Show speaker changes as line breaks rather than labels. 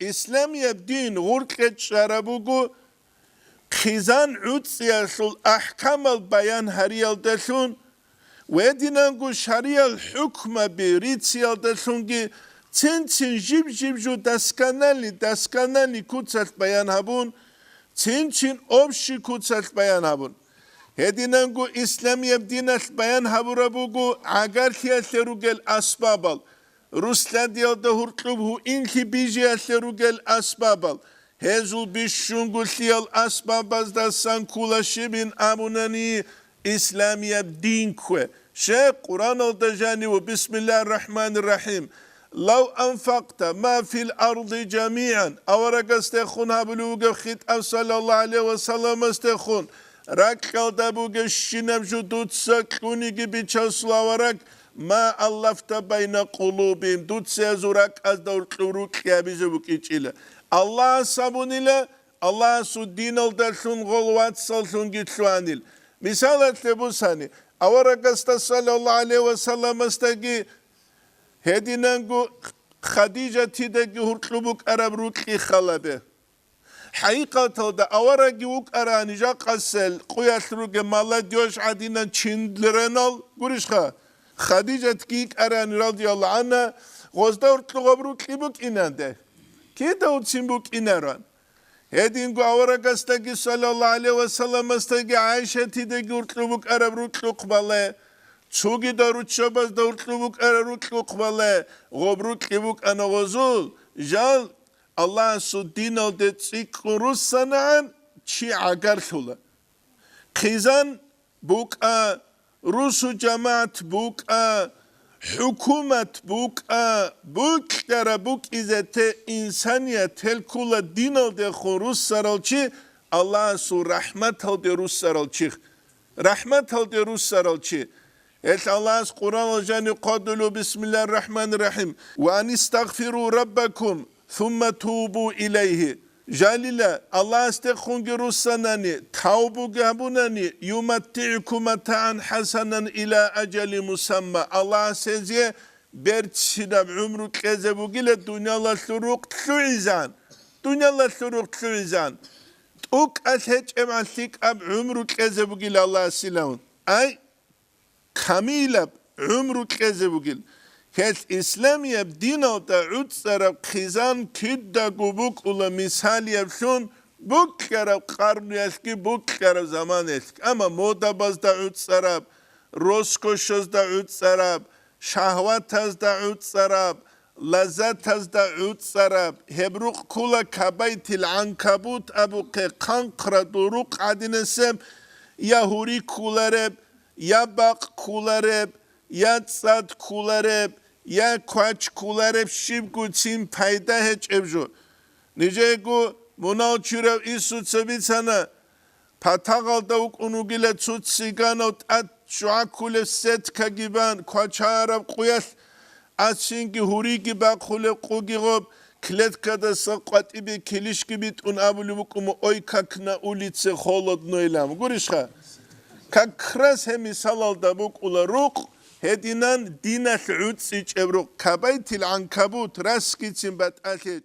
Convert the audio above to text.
إسلامي الدين غرقت شربوغو خزان عدسيالشول أحكام البيان هريالدشون ويدينانغو شريع الحكمة بريتسيالدشونغي تنتين جيب جو داسكانالي كوتسات بيان هابون تنتين أبشي كوتسات بيان هابون هدينانغو إسلامي بدينة بيان هابورابوغو عقارتيا ثروغل أسبابال روسلاديال دهورتلوبهو إنكي بيجيا ثروغل أسبابال هزول بيشونغو ثيال أسباباز دا سانكولا شبين أبوناني إسلامي بدينكوه شيخ قرآن الدجاني وبسم الله الرحمن الرحيم لو أنفقت ما في الأرض جميعا أورق استخون هابلوغ خيط صلى الله عليه وسلم استخون راكل دابوغ الشنب جدود سكوني بيتشا سلاورك ما ألفت بين قلوبهم دود سيزورك از دور قروك يابيزوك إيجيلا الله سابونيلا الله سودين الدرسون غلوات سلسون جيتشوانيل مثال تبوساني أورق صلى الله عليه وسلم استجي هدينانغو خديجة تيدكي هرقلوبك أراب روكي خلبه حقيقة دا أورقي وك أراني جا قسل قوياش روكي مالا ديوش عدينا چندلرنال قريشخا خديجة تكيك أراني رضي الله عنها غزدا هرقلوب روكي بك إنانده كي داوتسين بك إناران هدينغو أورق استجي صلى الله عليه وسلم استجي عائشة تيدكي هرقلوبك أراب روكي قباله چوگی دارود شباز دارود لبوک ارارود لقباله غبرود لبوک انغزول جال الله سودین الدت سیکروس سنان چی عگر شوله خیزان بوک روس جماعت بوک حکومت بوک در بوک ایزت انسانیت هل کل دین الدت خروس سرالچی الله سو رحمت الدت روس سرالچی رحمت الدت روس سرالچی الله القرآن الجاني قادلوا بسم الله الرحمن الرحيم وأن استغفروا ربكم ثم توبوا إليه جاللا الله استخون جرسناني توبوا جابوناني يمتعكم متاعا حسنا إلى أجل مسمى الله سيزي برتشنا بعمر كذبوا قيل الدنيا الله شروق تلعزان دنيا الله شروق تلعزان توك أشهج أمعسيك أب عمر كذبوا قيل الله سلام أي كميلة عمره كذا بقول هل إسلامي بدينه تعود سرب خزان كده جبوك ولا مثال يبشون بوك كرب قرن يسكي بوك كرب زمان يسكي أما مودا باز تعود سرب روسكوشز تعود سرب شهوات هز تعود سرب لذات هز تعود سرب هبروق كولا كبيت العنكبوت أبو قنقر دروق عدن سم يهوري كولارب یا باق کولارب یا صد کولارب یا کوچ کولارب شیب گوچین پیدا هچ ابجو نیجه گو منال چیرو ایسو تبیتانه پتاقال دوک اونوگیل چود سیگانوت ات شوع کول ست کگیبان کوچ عرب قویش از شینگی هوریگی باق خول قوگی غب کلت کده سقوط ایبی کلیش گیبیت اون ابولی بکومو اوی ککنا اولیتse خولد نویلام گوریشخه كاكراس همي سالال دابوك ولا روق هدينان دينا العود سيج ابروق كبيت العنكبوت راسكي تنبات أخيج